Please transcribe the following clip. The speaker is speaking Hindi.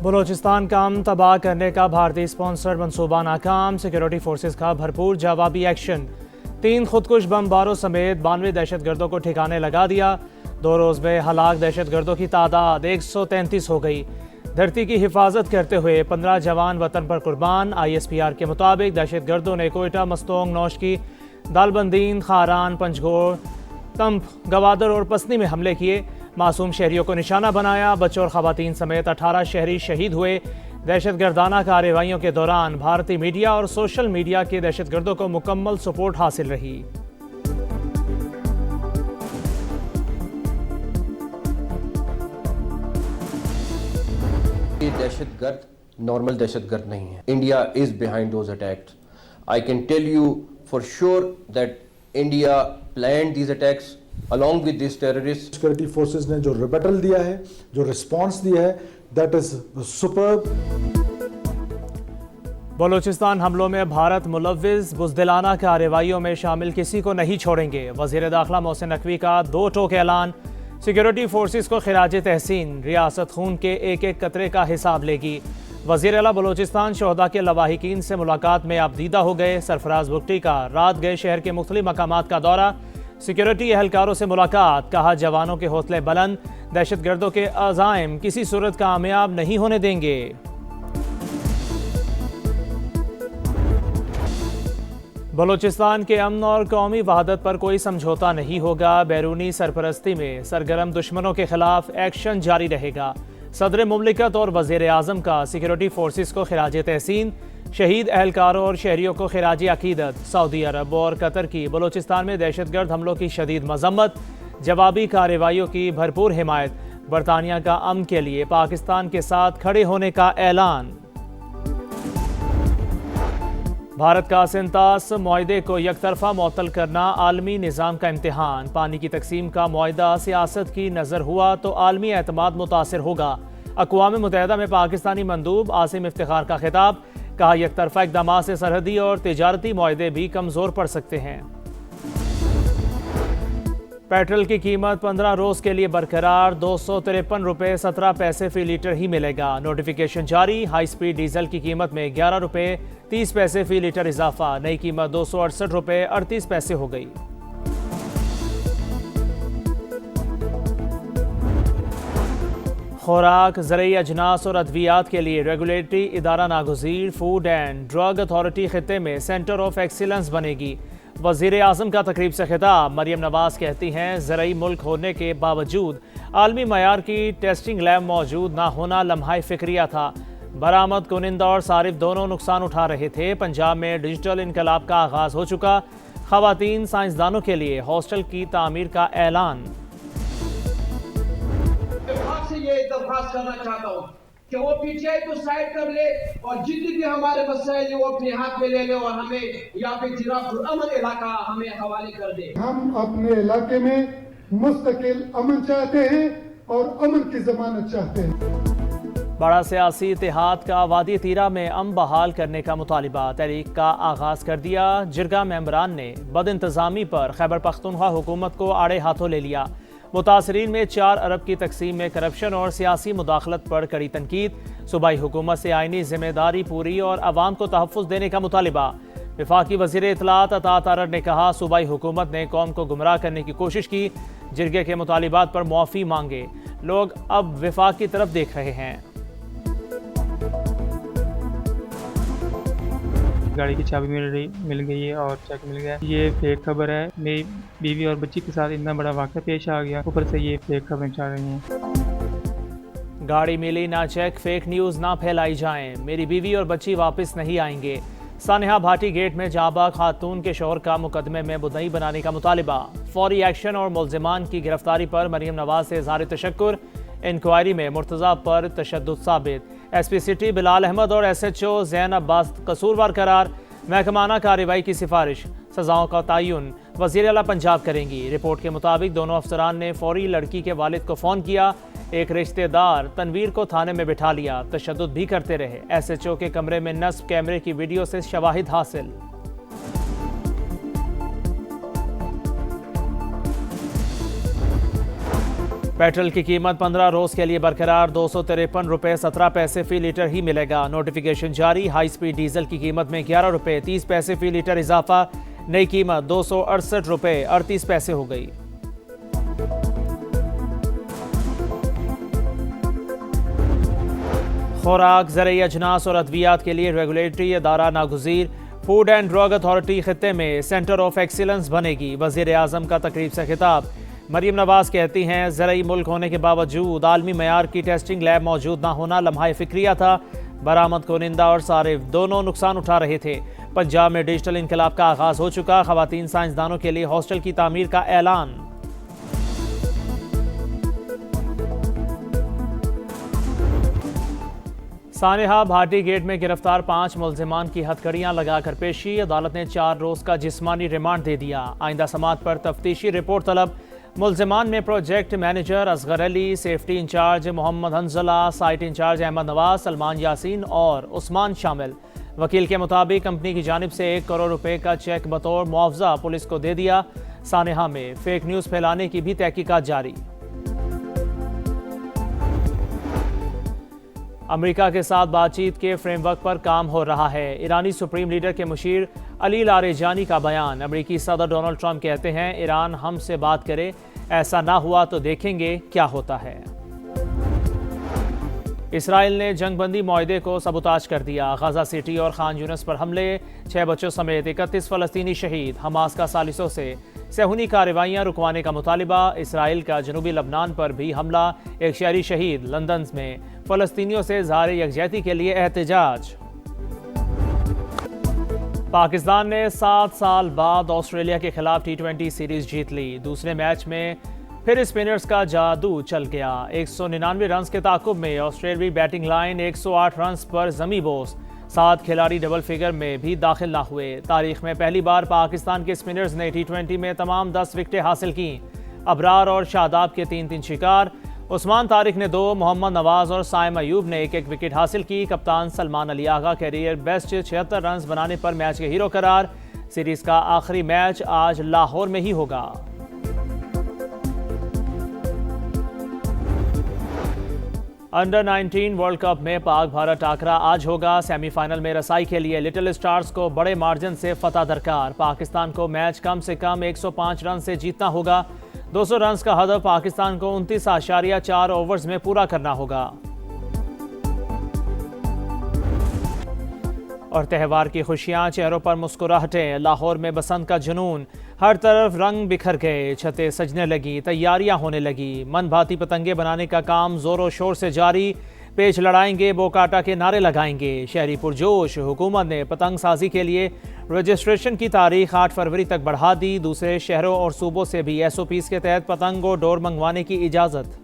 बलूचिस्तान का अमन तबाह करने का भारतीय स्पॉन्सर्ड मंसूबा नाकाम, सिक्योरिटी फोर्सेज का भरपूर जवाबी एक्शन। 3 खुदकुश बमबारों समेत 92 दहशतगर्दों को ठिकाने लगा दिया। 2 रोज़ में हलाक दहशतगर्दों की तादाद 133 हो गई। धरती की हिफाजत करते हुए 15 जवान वतन पर कुर्बान। ISPR के मुताबिक दहशतगर्दों ने कोयटा, मस्तोंग, नौशकी, दालबंदीन, खारान, पंजगोर, तंप, गवादर और पसनी में हमले किए। मासूम शहरियों को निशाना बनाया। बच्चों और खवातीन समेत 18 शहरी शहीद हुए। दहशतगर्दाना कार्रवाइयों के दौरान भारतीय मीडिया और सोशल मीडिया के दहशतगर्दों को मुकम्मल सपोर्ट हासिल रही। ये दहशतगर्द नॉर्मल दहशतगर्द नहीं है। India is behind those attacks. I can tell you for sure that India planned these attacks along with these terrorists. Security forces ने जो रिबेटल दिया है, जो रिस्पांस दिया है, दैट इज सुपर्ब। बलूचिस्तान हमलों में भारत मुलव्विस, बुज़दिलाना कार्रवाइयों में शामिल किसी को नहीं छोड़ेंगे। वज़ीर दाखिला मोहसिन नकवी का 2 टोक ऐलान। सिक्योरिटी फोर्सेस को खिराज तहसीन, रियासत खून के एक एक कतरे का हिसाब लेगी। वज़ीर आला बलूचिस्तान शोहदा के लवाहिकीन से मुलाकात में आबदीदा हो गए। सरफराज बुगटी का रात गए शहर के मुख्तलिफ मकामात का दौरा। सिक्योरिटी एहलकारों से मुलाकात। कहा जवानों के हौसले बुलंद, दहशतगर्दों के अज़ाइम किसी सूरत कामयाब नहीं होने देंगे। बलूचिस्तान के अमन और कौमी वहादत पर कोई समझौता नहीं होगा। बैरूनी सरपरस्ती में सरगर्म दुश्मनों के खिलाफ एक्शन जारी रहेगा। सदर मुमलिकत और वज़ीर आज़म का सिक्योरिटी फोर्सेस को खिराज तहसीन। शहीद एहलकारों और शहरियों को खिराज अकीदत। सऊदी अरब और कतर की बलूचिस्तान में दहशतगर्द हमलों की शदीद मजम्मत, जवाबी कार्रवाइयों की भरपूर हिमायत। बरतानिया का अमन के लिए पाकिस्तान के साथ खड़े होने का ऐलान। भारत का सिंतास मुआहदे को यकतरफा मुअत्तल करना आलमी निज़ाम का इम्तिहान। पानी की तकसीम का मुआहदा सियासत की नज़र हुआ तो आलमी एतमाद मुतासिर होगा। अक़वाम मुत्तहिदा में पाकिस्तानी मंदूब आसिम इफ्तिखार का खिताब। कहा यकतरफा इक़दाम से सरहदी और तिजारती मुआहदे भी कमज़ोर पड़ सकते हैं। पेट्रोल की कीमत 15 रोज़ के लिए बरकरार। 253 रुपये 17 पैसे फ़ी लीटर ही मिलेगा। नोटिफिकेशन जारी। हाई स्पीड डीजल की कीमत में 11 रुपये 30 पैसे फ़ी लीटर इजाफा। नई कीमत 268 रुपये 38 पैसे हो गई। खुराक, ज़रूरी अजनास और अद्वियात के लिए रेगुलेटरी इदारा नागुज़ीर फूड एंड ड्रग अथॉरिटी खित्ते में सेंटर ऑफ एक्सीलेंस बनेगी। वज़ीर आज़म का तकरीब से खिताब। मरियम नवाज़ कहती हैं ज़रूरी मुल्क होने के बावजूद आलमी मयार की टेस्टिंग लैब मौजूद ना होना लम्हा फ़िक्रिया था। बरामद कुनिंदा और सारिफ दोनों नुकसान उठा रहे थे। पंजाब में डिजिटल इनकलाब का आगाज़ हो चुका। ख़वातीन साइंसदानों के लिए हॉस्टल की तामीर का ऐलान। ये दरख्वास्त करना चाहता हूँ कि वो PTI को साइड कर ले और जितनी भी हमारे मसाइल वो अपने हाथ में ले ले और हमें यहाँ पे जिराफुल अमन इलाका हमें हवाले कर दे। हम अपने इलाके में मुस्तकिल अमन चाहते हैं और अमन की जमानत चाहते हैं। बड़ा सियासी इत्तेहाद का वादी तीरा में अमन बहाल करने का मुतालिबा। तहरीक का आगाज़ कर दिया। जिरगा मेंबरान ने बद इंतज़ामी पर खैबर पख्तूनख्वा हुकूमत को आड़े हाथों ले लिया। मुतासरीन में 4 अरब की तकसीम में करप्शन और सियासी मुदाखलत पर कड़ी तनकीद। सूबाई हुकूमत से आईनी जिम्मेदारी पूरी और अवाम को तहफ़्फ़ुज़ देने का मुतालिबा। वफाकी वज़ीर इत्तलात अता तारड़ ने कहा सूबाई हुकूमत ने कौम को गुमराह करने की कोशिश की। जिरगे के मुतालिबात पर मुआफ़ी मांगे। लोग अब वफाक की तरफ देख रहे हैं। गाड़ी की चाबी मिल गई है और चेक मिल गया। ये फेक खबर है। मेरी बीवी और बच्ची के साथ इतना बड़ा वाक़या पेश आ गया, ऊपर से ये फेक खबरें चल रही हैं। गाड़ी मिली ना चेक, फेक न्यूज़ ना फैलाई जाएं। मेरी बीवी और बच्ची वापस नहीं आएंगे। सानेहा भाटी गेट में जाबा खातून के शौहर का मुकदमे में मुद्दई बनाने का मुतालिबा। फौरी एक्शन और मुल्ज़िमान की गिरफ्तारी पर मरियम नवाज़ से इज़हार तशक्कुर। इंक्वायरी में मुर्तज़ा पर तशद्दुद साबित। SP सिटी बिलाल अहमद और SHO ज़ैन अब्बास कसूरवार करार। महकमाना कार्रवाई की सिफारिश। सज़ाओं का तयन वज़ीर आला पंजाब करेंगी। रिपोर्ट के मुताबिक दोनों अफसरान ने फौरी लड़की के वालिद को फ़ोन किया। एक रिश्तेदार तनवीर को थाने में बिठा लिया। तशद्दुद भी करते रहे। SHO के कमरे में नस्ब कैमरे की वीडियो से शवाहिद हासिल। पेट्रोल की कीमत 15 रोज के लिए बरकरार 253 रुपये 17 पैसे फी लीटर ही मिलेगा। नोटिफिकेशन जारी। हाई स्पीड डीजल की कीमत में 11 रुपये 30 पैसे फी लीटर इजाफा। नई कीमत 268 रुपये 38 पैसे हो गई। खुराक, ज़रूरी अजनास और अद्वियात के लिए रेगुलेटरी अदारा नागुज़ीर। फूड एंड ड्रग अथॉरिटी खित्ते में सेंटर ऑफ एक्सीलेंस बनेगी। वज़ीर आज़म का तकरीब से खिताब। मरीम नवाज कहती हैं, ज़रूरी मुल्क होने के बावजूद आलमी मयार की टेस्टिंग लैब मौजूद ना होना लम्हा फिक्रिया था। बरामद कोनिंदा और सारिफ दोनों नुकसान उठा रहे थे। पंजाब में डिजिटल इनकलाब का आगाज़ हो चुका। ख़वातीन साइंसदानों के लिए हॉस्टल की तामीर का ऐलान। सानेहा भाटी गेट में गिरफ्तार 5 मुल्जिमान की हथकड़ियां लगाकर पेशी। अदालत ने 4 रोज का जिस्मानी रिमांड दे दिया। आइंदा समात पर तफ्तीशी रिपोर्ट तलब। मुल्जिमान में project manager Asghar Ali, safety incharge Mohammad Hanzala, site incharge Ahmed Nawaz, Salman Yasin और उस्मान शामिल। वकील के मुताबिक कंपनी की जानिब से 1 करोड़ रुपए का चेक बतौर मुआवजा पुलिस को दे दिया। सानेहा में फेक न्यूज़ फैलाने की भी तहकीकात जारी। अमेरिका के साथ बातचीत के फ्रेमवर्क पर काम हो रहा है। ईरानी सुप्रीम लीडर के मुशीर अली लारेजानी का बयान। अमेरिकी सदर डोनाल्ड ट्रंप कहते हैं, ईरान हमसे बात करे, ऐसा ना हुआ तो देखेंगे क्या होता है। इसराइल ने जंगबंदी मुआहदे को सबूताज कर दिया। गजा सिटी और खान यूनिस पर हमले, 6 बच्चों समेत 31 फ़लस्तीनी शहीद। हमास का सालिसों से सेहूनी कार्रवाइयाँ रुकवाने का मुतालिबा। इसराइल का जनूबी लबनान पर भी हमला, 1 शहरी शहीद। लंदन में फ़लस्तीनियों से इज़हार यकजहती के लिए एहतजाज। पाकिस्तान ने 7 साल बाद ऑस्ट्रेलिया के खिलाफ T20 सीरीज जीत ली। दूसरे मैच में फिर स्पिनर्स का जादू चल गया। 199 रन के ताकुब में ऑस्ट्रेलियाई बैटिंग लाइन 108 रन पर जमी बोस। 7 खिलाड़ी डबल फिगर में भी दाखिल ना हुए। तारीख में पहली बार पाकिस्तान के स्पिनर्स ने T20 में तमाम 10 विकेटें हासिल की। अबरार और शादाब के 3-3 शिकार। उस्मान तारिक ने 2, मोहम्मद नवाज और साइम अयूब ने 1-1 विकेट हासिल की। कप्तान Salman Ali Agha career best 76 run बनाने पर मैच के हीरो करार। सीरीज का आखिरी मैच आज लाहौर में ही होगा। अंडर 19 वर्ल्ड कप में पाक भारत टाकरा आज होगा। सेमीफाइनल में रसाई के लिए लिटिल स्टार्स को बड़े मार्जिन से फतह दरकार। पाकिस्तान को मैच कम से कम 105 रन से जीतना होगा। 200 रन का हदफ पाकिस्तान को 29.4 ओवर्स में पूरा करना होगा। और त्यौहार की खुशियां, चेहरों पर मुस्कुराहटें। लाहौर में बसंत का जुनून, हर तरफ रंग बिखर गए, छतें सजने लगी, तैयारियां होने लगी। मन भाती पतंगे बनाने का काम जोरों शोर से जारी। पेच लड़ाएंगे, बोकाटा के नारे लगाएंगे। शहरी पुरजोश। हुकूमत ने पतंग साजी के लिए रजिस्ट्रेशन की तारीख 8 फरवरी तक बढ़ा दी। दूसरे शहरों और सूबों से भी SOPs के तहत पतंग और डोर मंगवाने की इजाज़त।